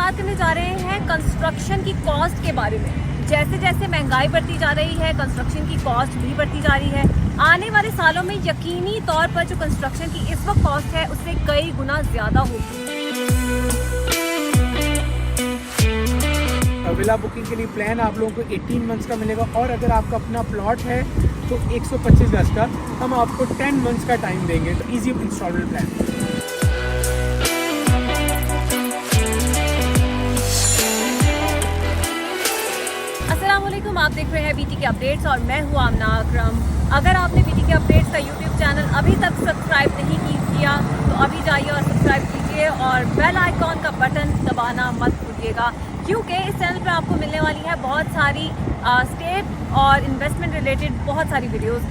बात करने जा रहे हैं कंस्ट्रक्शन की कॉस्ट के बारे में। जैसे जैसे महंगाई बढ़ती जा रही है, कंस्ट्रक्शन की कॉस्ट भी बढ़ती जा रही है। आने वाले सालों में यकीनी तौर पर जो कंस्ट्रक्शन की इस वक्त कॉस्ट है उससे कई गुना ज़्यादा होगी। विला बुकिंग के लिए प्लान आप लोगों को 18 मंथ्स का मिलेगा, और अगर आपका अपना प्लॉट है तो 125 गज का हम आपको 10 मंथ्स का टाइम देंगे। तो ईजी इंस्टॉलमेंट प्लान। अस्सलामुअलैकुम, आप देख रहे हैं बीटी के अपडेट्स और मैं हूँ आमना अकरम। अगर आपने बीटी के अपडेट्स का यूट्यूब चैनल अभी तक सब्सक्राइब नहीं किया तो अभी जाइए और सब्सक्राइब कीजिए और बेल आइकॉन का बटन दबाना मत भूलिएगा, क्योंकि इस चैनल पर आपको मिलने वाली है बहुत सारी स्टेट और इन्वेस्टमेंट रिलेटेड बहुत सारी वीडियोस।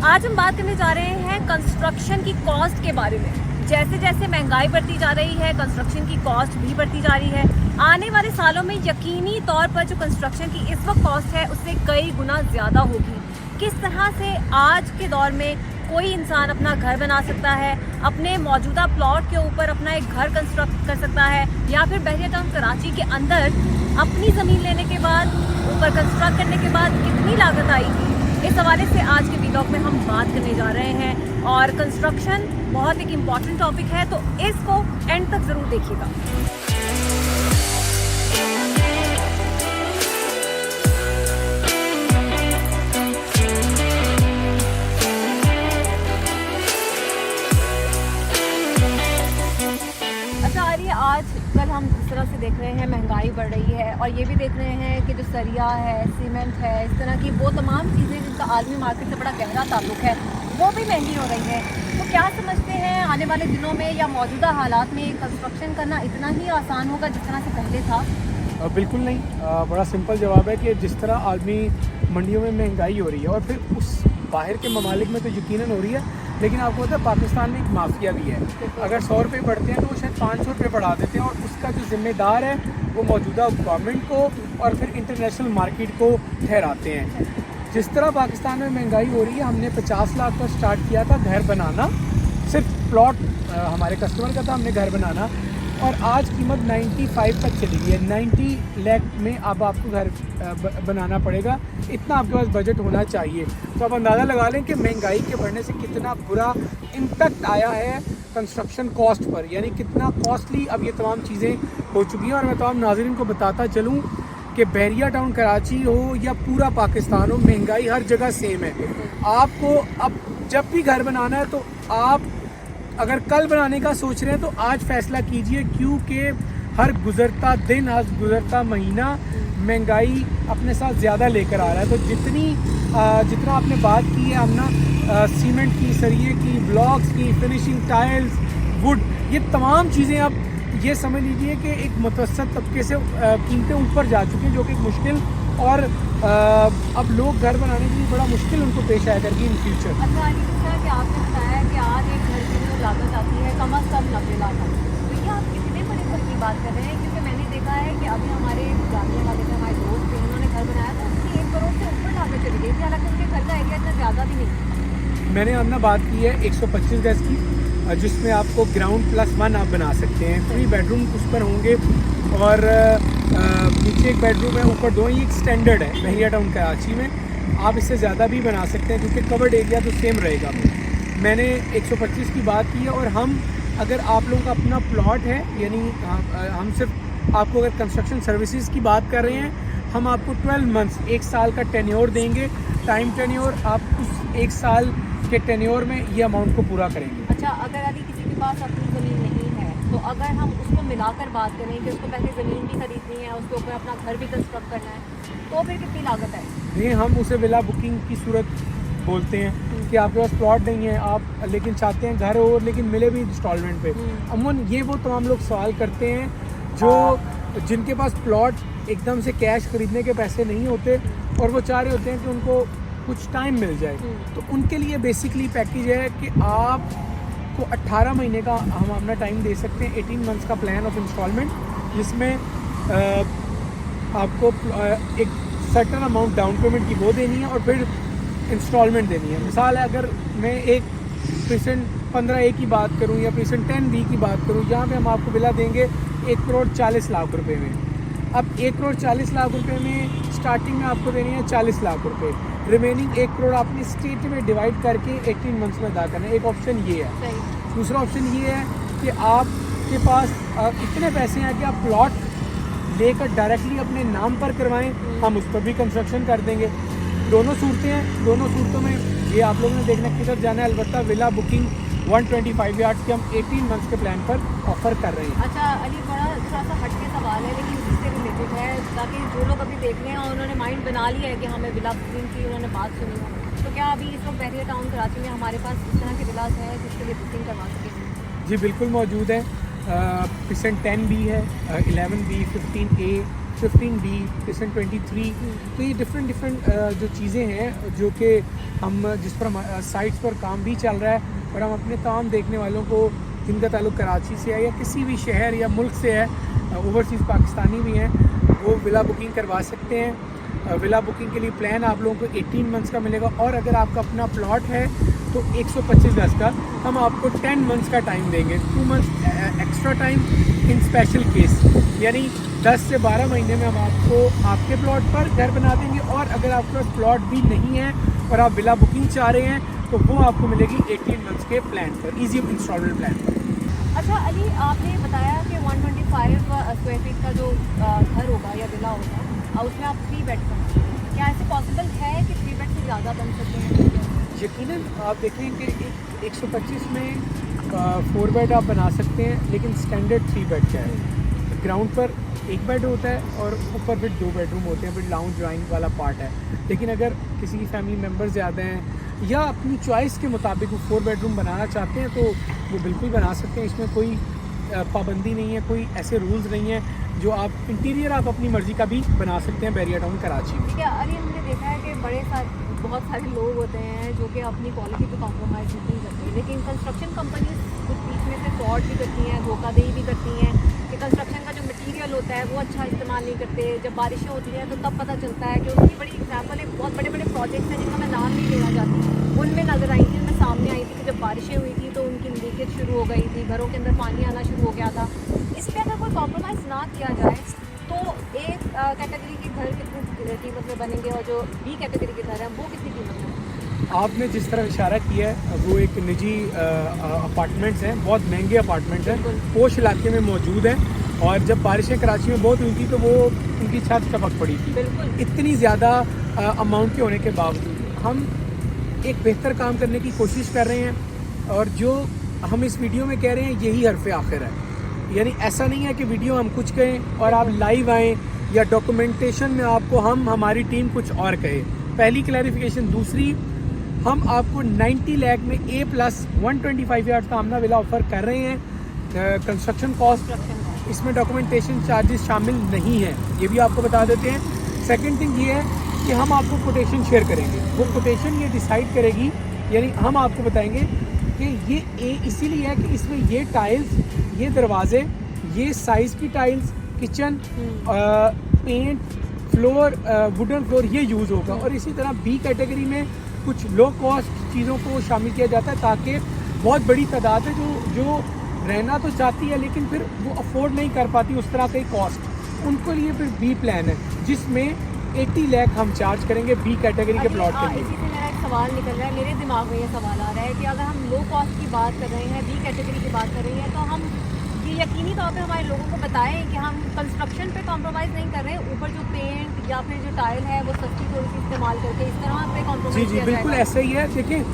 आज हम बात करने जा रहे हैं कंस्ट्रक्शन की कॉस्ट के बारे में। जैसे जैसे महंगाई बढ़ती जा रही है, कंस्ट्रक्शन की कॉस्ट भी बढ़ती जा रही है। आने वाले सालों में यकीनी तौर पर जो कंस्ट्रक्शन की इस वक्त कॉस्ट है उससे कई गुना ज़्यादा होगी। किस तरह से आज के दौर में कोई इंसान अपना घर बना सकता है, अपने मौजूदा प्लॉट के ऊपर अपना एक घर कंस्ट्रक्ट कर सकता है, या फिर बहरिया टाउन कराची के अंदर अपनी ज़मीन लेने के बाद ऊपर कंस्ट्रक्ट करने के बाद कितनी लागत आएगी, इस हवाले से आज के वीडियो में हम बात करने जा रहे हैं। और कंस्ट्रक्शन बहुत एक इम्पॉर्टेंट टॉपिक है, तो इसको एंड तक ज़रूर देखिएगा। आज कल हम जिस तरह से देख रहे हैं महंगाई बढ़ रही है, और ये भी देख रहे हैं कि जो सरिया है, सीमेंट है, इस तरह की वो तमाम चीज़ें जिनका आलमी मार्केट से बड़ा गहरा ताल्लुक है, वो भी महंगी हो रही है। तो क्या समझते हैं आने वाले दिनों में या मौजूदा हालात में कंस्ट्रक्शन करना इतना ही आसान होगा जिस तरह से पहले था? बिल्कुल नहीं। बड़ा सिंपल जवाब है कि जिस तरह आदमी मंडियों में महंगाई हो रही है, और फिर उस बाहर के ममालिक में तो यकीनन हो रही है, लेकिन आपको पता है पाकिस्तान में एक माफिया भी है। अगर 100 रुपये बढ़ते हैं तो वो शायद 500 रुपये बढ़ा देते हैं, और उसका जो जिम्मेदार है वो मौजूदा गवर्नमेंट को और फिर इंटरनेशनल मार्केट को ठहराते हैं। जिस तरह पाकिस्तान में महंगाई हो रही है, हमने 50 लाख पर स्टार्ट किया था घर बनाना, सिर्फ प्लॉट हमारे कस्टमर का था, हमने घर बनाना, और आज कीमत 95 तक चली गई है। 90 लाख में अब आपको घर बनाना पड़ेगा, इतना आपके पास बजट होना चाहिए। तो आप अंदाज़ा लगा लें कि महंगाई के बढ़ने से कितना बुरा इम्पैक्ट आया है कंस्ट्रक्शन कॉस्ट पर, यानी कितना कॉस्टली अब ये तमाम चीज़ें हो चुकी हैं। और मैं तमाम नाज़रीन को बताता चलूँ कि बहरिया टाउन कराची हो या पूरा पाकिस्तान हो, महंगाई हर जगह सेम है। आपको अब जब भी घर बनाना है तो आप अगर कल बनाने का सोच रहे हैं तो आज फैसला कीजिए, क्योंकि हर गुज़रता दिन, हर गुज़रता महीना महंगाई अपने साथ ज़्यादा लेकर आ रहा है। तो जितना आपने बात की है हमने सीमेंट की, सरिये की, ब्लॉक्स की, फिनिशिंग, टाइल्स, वुड, ये तमाम चीज़ें अब ये समझ लीजिए कि एक मुतवस्सत तबके से कीमतें ऊपर जा चुकी हैं, जो कि एक मुश्किल, और अब लोग घर बनाने के लिए बड़ा मुश्किल उनको पेश आया करके इन फ्यूचर। अच्छा, जैसा कि आपने बताया कि आज एक घर की जो लागत आती है कम अज़ कम 90 लाख, तो ये आप कितने बड़े घर की बात कर रहे हैं? क्योंकि मैंने देखा है कि अभी हमारे जानने वाले थे, हमारे दोस्त थे, उन्होंने घर बनाया तो उसकी 1 करोड़ से ऊपर लागत चली गई थी, हालांकि उनके घर का एरिया इतना ज़्यादा भी नहीं। मैंने हमने बात की है 125 गज की, जिसमें आपको ग्राउंड +1 आप बना सकते हैं। 3 बेडरूम उस पर होंगे, और नीचे एक बेडरूम है, ऊपर 2, ये एक स्टैंडर्ड है बहरिया टाउन कराची में। आप इससे ज़्यादा भी बना सकते हैं क्योंकि कवर्ड एरिया तो सेम रहेगा। मैंने 125 की बात की है, और हम अगर आप लोगों का अपना प्लॉट है, यानी हम सिर्फ आपको अगर कंस्ट्रक्शन सर्विसेज की बात कर रहे हैं, हम आपको 12 मंथ्स, 1 साल का टेन्योर देंगे, टाइम टेन्योर। आप उस 1 साल के टेन्योर में ये अमाउंट को पूरा करेंगे। अच्छा, अगर अभी किसी के पास अपनी ज़मीन नहीं है, तो अगर हम उसको मिलाकर बात करें कि उसको पहले ज़मीन भी खरीदनी है, उसके ऊपर अपना घर भी कंस्ट्रक्ट करना है, तो फिर कितनी लागत है? नहीं, हम उसे विला बुकिंग की सूरत बोलते हैं कि आपके पास प्लॉट नहीं है, आप लेकिन चाहते हैं घर हो, लेकिन मिले भी इंस्टॉलमेंट पे। अमूमन ये वो तमाम लोग सवाल करते हैं जो जिनके पास प्लॉट एकदम से कैश खरीदने के पैसे नहीं होते, और वो चाह रहे होते हैं कि उनको कुछ टाइम मिल जाए। तो उनके लिए बेसिकली पैकेज है कि आपको 18 महीने का हम अपना टाइम दे सकते हैं, 18 मंथ्स का प्लान ऑफ इंस्टॉलमेंट, जिसमें आपको एक सर्टन अमाउंट डाउन पेमेंट की वो देनी है और फिर इंस्टॉलमेंट देनी है। मिसाल है, अगर मैं 1% 15A की बात करूँ या प्रीसेंट 10B की बात करूँ, यहाँ पे हम आपको विला देंगे 1,40,00,000 रुपए में। अब 1,40,00,000 रुपए में स्टार्टिंग में आपको देनी है 40 लाख रुपए, रिमेनिंग 1 करोड़ आपने स्टेट में डिवाइड करके 18 मंथ्स में अदा करना है। एक ऑप्शन ये है। दूसरा ऑप्शन ये है कि आपके पास इतने पैसे हैं कि आप प्लॉट लेकर डायरेक्टली अपने नाम पर करवाएं, हम उस पर भी कंस्ट्रक्शन कर देंगे। दोनों सूरतें हैं, दोनों सूरतों में ये आप लोगों ने देखना किधर जाना है। अलबत्ता विला बुकिंग 125 यार्ड्स के हम 18 मंथ्स के प्लान पर ऑफर कर रहे हैं। अच्छा अली, बड़ा थोड़ा सा हटके सवाल है लेकिन इससे रिलेटेड है, ताकि जो लोग अभी देख रहे हैं और उन्होंने माइंड बना लिया है कि हमें विला बुकिंग की उन्होंने बात सुनी है, तो क्या अभी इस वक्त बैरियर टाउन कराची में हमारे पास इस तरह के विलास हैं जिसके लिए बुकिंग करवा सकें? जी बिल्कुल मौजूद है। परसेंट 10B है, 11B, 15A, 15B, परसेंट 23। तो ये डिफरेंट जो चीज़ें हैं जो कि हम जिस पर हम साइट्स पर काम भी चल रहा है और हम अपने तमाम देखने वालों को जिनका ताल्लुक़ कराची से है या किसी भी शहर या मुल्क से है, ओवरसीज़ पाकिस्तानी भी हैं, वो विला बुकिंग करवा सकते हैं। विला बुकिंग के लिए प्लान आप लोगों को 18 मंथ्स का मिलेगा और अगर आपका अपना प्लॉट है तो 125 गज का हम आपको 10 मंथ्स का टाइम देंगे, 2 months extra time in special case, यानी 10 से 12 महीने में हम आपको आपके प्लॉट पर घर बना देंगे। और अगर आपके पास प्लॉट भी नहीं है और आप विला बुकिंग चाह रहे हैं तो वो आपको मिलेगी 18 मंथ्स के प्लान पर, ईजी इंस्टॉलमेंट प्लान पर। अच्छा अली, आपने बताया कि 125 स्क्वायर फीट का जो घर होगा या विला होगा और उसमें आप 3 बेड बनाएंगे, क्या ऐसे पॉसिबल है कि 3 बेड से ज़्यादा बन सकते हैं? यकीनन आप देखें कि 125 में 4 बेड आप बना सकते हैं, लेकिन स्टैंडर्ड 3 बेड का है। ग्राउंड पर 1 बेड होता है और ऊपर फिर 2 बेडरूम होते हैं, फिर लाउंज ड्राइंग वाला पार्ट है। लेकिन अगर किसी की फैमिली मेम्बर ज़्यादा हैं या अपनी चॉइस के मुताबिक वो 4 बेडरूम बनाना चाहते हैं तो वो बिल्कुल बना सकते हैं। इसमें कोई पाबंदी नहीं है, कोई ऐसे रूल्स नहीं है। जो आप इंटीरियर आप अपनी मर्ज़ी का भी बना सकते हैं बैरियर टाउन कराची में। ठीक है अली, हमने देखा है कि बहुत सारे लोग होते हैं जो कि अपनी क्वालिटी पे कॉम्प्रोमाइज़ नहीं करते, लेकिन कंस्ट्रक्शन कंपनीज कुछ बीच में से फ्रॉड भी करती हैं, धोखाधड़ी भी करती हैं कि कंस्ट्रक्शन का जो मटीरियल होता है वो अच्छा इस्तेमाल नहीं करते। जब बारिशें होती हैं तो तब पता चलता है कि उसकी बड़ी एग्जाम्पल एक बहुत बड़े बड़े प्रोजेक्ट्स हैं जिनका मैं नाम नहीं लेना चाहती, उनमें नज़र आई थी, उनमें सामने आई थी कि जब बारिशें हुई थी तो उनकी लीकेज शुरू हो गई थी, घरों के अंदर पानी आना शुरू हो गया था। इस पर अगर कोई कॉम्प्रोमाइज़ ना किया जाए तो ए कैटेगरी के घर कितनी कीमत में बनेंगे और जो बी कैटेगरी के घर हैं वो कितनी कीमत में? आपने जिस तरह इशारा किया है वो एक निजी अपार्टमेंट्स हैं, बहुत महंगे अपार्टमेंट्स हैं, पोश इलाके में मौजूद हैं। और जब बारिशें कराची में बहुत हुई थी तो वो उनकी छत टपक पड़ी थी। इतनी ज़्यादा अमाउंट के होने के बावजूद हम एक बेहतर काम करने की कोशिश कर रहे हैं और जो हम इस वीडियो में कह रहे हैं यही हरफ आखिर है। यानी ऐसा नहीं है कि वीडियो हम कुछ कहें और आप लाइव आएँ या डॉक्यूमेंटेशन में आपको हमारी टीम कुछ और कहे। पहली क्लैरिफिकेशन। दूसरी, हम आपको 90 लाख में A+ 125 यार्ड्स का आमना विला ऑफर कर रहे हैं। कंस्ट्रक्शन कॉस्ट इसमें डॉक्यूमेंटेशन चार्जेस शामिल नहीं है, ये भी आपको बता देते हैं। सेकंड थिंग ये है कि हम आपको कोटेशन शेयर करेंगे, वो कोटेशन ये डिसाइड करेगी, यानी हम आपको बताएंगे कि ये इसीलिए है कि इसमें ये टाइल्स, ये दरवाजे, ये साइज़ की tiles, kitchen, paint, floor, wooden floor ये यूज़ होगा। और इसी तरह बी कैटेगरी में कुछ लो कॉस्ट चीज़ों को शामिल किया जाता है ताकि बहुत बड़ी तादाद है जो रहना तो चाहती है लेकिन फिर वो अफोर्ड नहीं कर पाती उस तरह के कॉस्ट, उनको लिए फिर बी प्लान है जिसमें 80 लाख हम चार्ज करेंगे बी कैटेगरी के प्लॉट के लिए। इसी से मेरा एक सवाल निकल रहा है, मेरे दिमाग में ये सवाल आ रहा है कि अगर हम लो कॉस्ट की बात कर रहे हैं, बी कैटेगरी की बात कर रहे हैं, तो हम ये यकीनी तौर पे हमारे लोगों को बताएं कि हम कंस्ट्रक्शन पे कॉम्प्रोमाइज़ नहीं कर रहे हैं, ऊपर जो पेंट या फिर जो टाइल है वो सस्ती थोड़ी सी इस्तेमाल करके इस तरह पे कॉम्प्रोमाइज़ जी बिल्कुल ऐसा ही है। देखिए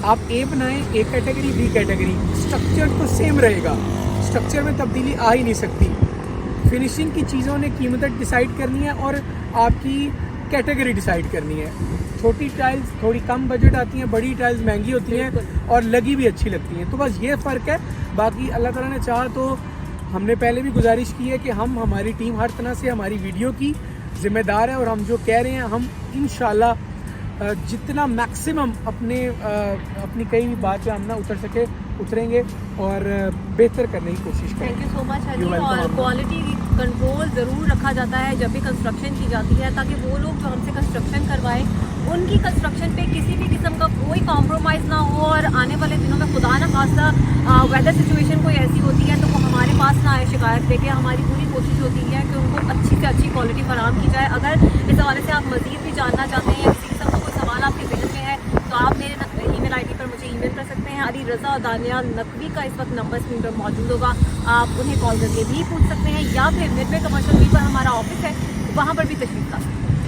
आप ए बनाएं, A category, B category, structure तो सेम रहेगा, स्ट्रक्चर में तब्दीली आ ही नहीं सकती। फिनिशिंग की चीज़ों ने कीमत डिसाइड करनी है और आपकी कैटेगरी डिसाइड करनी है। छोटी टाइल्स थोड़ी कम बजट आती हैं, बड़ी टाइल्स महंगी होती हैं और लगी भी अच्छी लगती हैं। तो बस ये फ़र्क है। बाकी अल्लाह ताला ने चाहा तो हमने पहले भी गुजारिश की है कि हमारी टीम हर तरह से हमारी वीडियो की ज़िम्मेदार है और हम जो कह रहे हैं हम इंशाल्लाह जितना मैक्सिमम अपनी कई भी बात पे हम ना उतर सके उतरेंगे और बेहतर करने की कोशिश करेंगे। Thank you so much Ali. और क्वालिटी कंट्रोल ज़रूर रखा जाता है जब भी कंस्ट्रक्शन की जाती है ताकि वो लोग जो हमसे कंस्ट्रक्शन करवाएं उनकी कंस्ट्रक्शन पे किसी भी किस्म का कोई कॉम्प्रोमाइज़ ना हो, और आने वाले दिनों में खुदा न खास्ता वेदर सिचुएशन कोई ऐसी होती है तो वो हमारे पास ना आए शिकायत लेके। हमारी पूरी कोशिश होती है कि उनको अच्छी से अच्छी क्वालिटी फराहम की जाए। अगर इस हवाले से आप मज़ीद भी जानना चाहते हैं या किसी किस्म का कोई सवाल आपके जहन में है तो आप मेरे ईमेल आईडी पर मुझे ईमेल कर सकते हैं। अली रज़ा दानियाल नकवी का इस वक्त नंबर स्क्रीन पर मौजूद होगा, आप उन्हें कॉल करके भी पूछ सकते हैं, या फिर मिडवे कमर्शियल वी पर हमारा ऑफिस है, वहाँ पर भी तशरीफ ला सकते हैं।